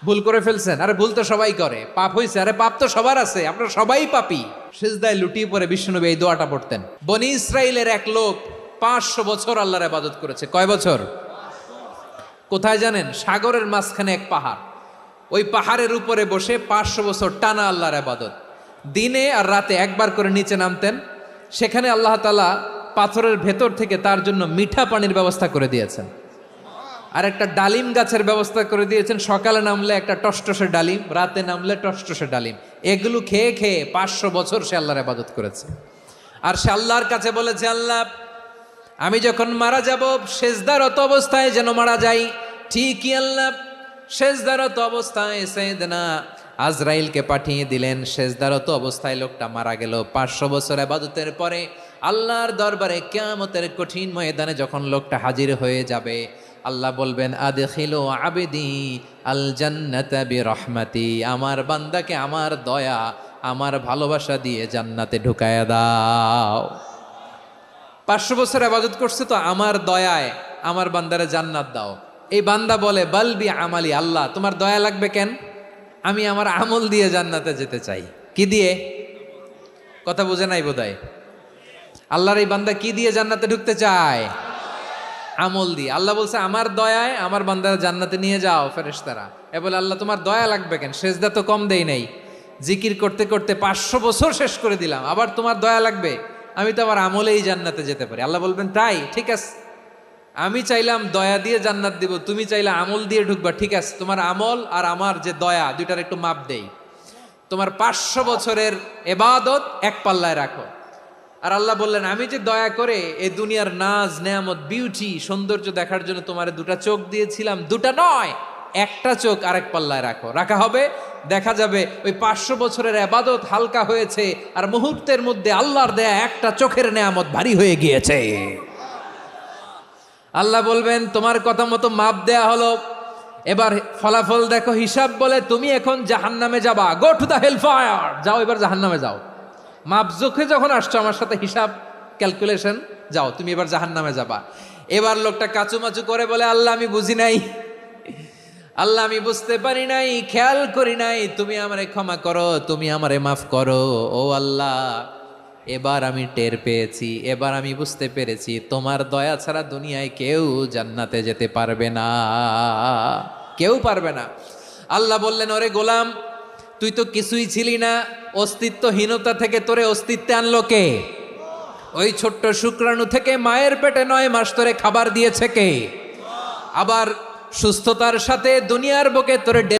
ভুল করে ফেলছেন, আরে ভুল তো সবাই করে, পাপ হয়েছে, আরে পাপ তো সবার আছে, আপনারা সবাই পাপী। সিজদায় লুটিয়ে পড়ে বিষ্ণুনবী এই দোয়াটা পড়তেন। বনি ইসরাইলের এক লোক 500 বছর আল্লাহর ইবাদত করেছে। কয় বছর? কোথায় জানেন? সাগরের মাঝখানে এক পাহাড়, ওই পাহাড়ের উপরে বসে 500 বছর টানা আল্লাহর ইবাদত। দিনে আর রাতে একবার করে নিচে নামতেন। সেখানে আল্লাহ তাআলা পাথরের ভেতর থেকে তার জন্য মিঠা পানির ব্যবস্থা করে দিয়েছেন, আর একটা ডালিম গাছের ব্যবস্থা করে দিয়েছেন। সকালে নামলে একটা টসটসে ডালিম, রাতে নামলে টসটসে ডালিম। এগুলো খেয়ে খেয়ে 500 বছর সে আল্লাহর ইবাদত করেছে। আর সে আল্লাহর কাছে বলেছে, আল্লাহ আমি যখন মারা যাব সেজদারত অবস্থায় যেন মারা যাই। ঠিকই আল্লাহ সেজদারত অবস্থায় সাইয়েদনা আজরাইলকে পাঠিয়ে দিলেন। সেজদারত অবস্থায় লোকটা মারা গেল। 500 বছর ইবাদতের পরে আল্লাহর দরবারে কিয়ামতের কঠিন ময়দানে যখন লোকটা হাজির হয়ে যাবে, আল্লাহ বলবেন, আদখিলু আবদি আল জান্নাতা বিরহমাতি, আমার বান্দাকে আমার দয়া আমার ভালোবাসা দিয়ে জান্নাতে ঢুকায়া দাও। 500 বছর ইবাদত করছে তো আমার দয়ায় আমার বান্দারে জান্নাত দাও। এই বান্দা বলে, বালবি আমালি, আল্লাহ তোমার দয়া লাগবে কেন? আমি আমার আমল দিয়ে জান্নাতে যেতে চাই। কি দিয়ে? কথা বুঝে নাই বোধহয়। আল্লাহর এই বান্দা কি দিয়ে জান্নাতে ঢুকতে চায়? আমল দিয়ে। আল্লাহ বলছে, আমার দয়ায় আমার বান্দারা জান্নাতে নিয়ে যাও ফেরেশতারা। এ বলে, আল্লাহ তোমার দয়া লাগবে কেন? সেজদা তো কম দেই নাই, জিকির করতে করতে 500 বছর শেষ করে দিলাম, আবার তোমার দয়া লাগবে? আমি তো আমার আমলেই জান্নাতে যেতে পারি। আল্লাহ বলবেন, তাই ঠিক আছে, আমি চাইলাম দয়া দিয়ে জান্নাত দিব, তুমি চাইলে আমল দিয়ে ঢুকবা, ঠিক আছে, তোমার আমল আর আমার যে দয়া দুইটার একটু মাপ দেই। তোমার 500 বছরের ইবাদত এক পাল্লায় রাখো। আর আল্লাহ বললেন, আমি যে দয়া করে এই দুনিয়ার নাজ নেয়ামত বিউটি সৌন্দর্য দেখার জন্য তোমার দুটা চোখ দিয়েছিলাম, দুটা নয় একটা চোখ আরেক পাল্লায় রাখো। রাখা হবে, দেখা যাবে ওই 500 বছরের ইবাদত হালকা হয়েছে, আর মুহূর্তের মধ্যে আল্লাহর দেয়া একটা চোখের নেয়ামত ভারী হয়ে গিয়েছে। আল্লাহ বলবেন, তোমার কথা মতো মাপ দেয়া হলো, এবার ফলাফল দেখো, হিসাব বলে তুমি এখন জাহান্নামে যাবা, go to the hell fire, যাও এবার জাহান্নামে যাও। মাপ জোখে যখন আসছো আমার সাথে হিসাব ক্যালকুলেশন, যাও তুমি এবার জাহান্নামে যাবা। এবার লোকটা কাচুমাচু করে বলে, আল্লাহ আমি বুঝি নাই, আল্লাহ আমি বুঝতে পারি নাই, খেয়াল করি নাই, তুমি আমারে ক্ষমা করো, তুমি আমারে মাফ করো। ও আল্লাহ, এবার আমি টের পেয়েছি, এবার আমি বুঝতে পেরেছি, তোমার দয়া ছাড়া দুনিয়ায় কেউ জান্নাতে যেতে পারবে না, কেউ পারবে না। আল্লাহ বললেন, ওরে গোলাম, তুই তো কিছুই ছিলি না, অস্তিত্বহীনতা থেকে তোরে অস্তিত্বে আনলো কে? ওই ছোট্ট শুক্রাণু থেকে মায়ের পেটে 9 মাস তোরে খাবার দিয়েছে কে? আবার সুস্থতার সাথে দুনিয়ার বুকে তোরে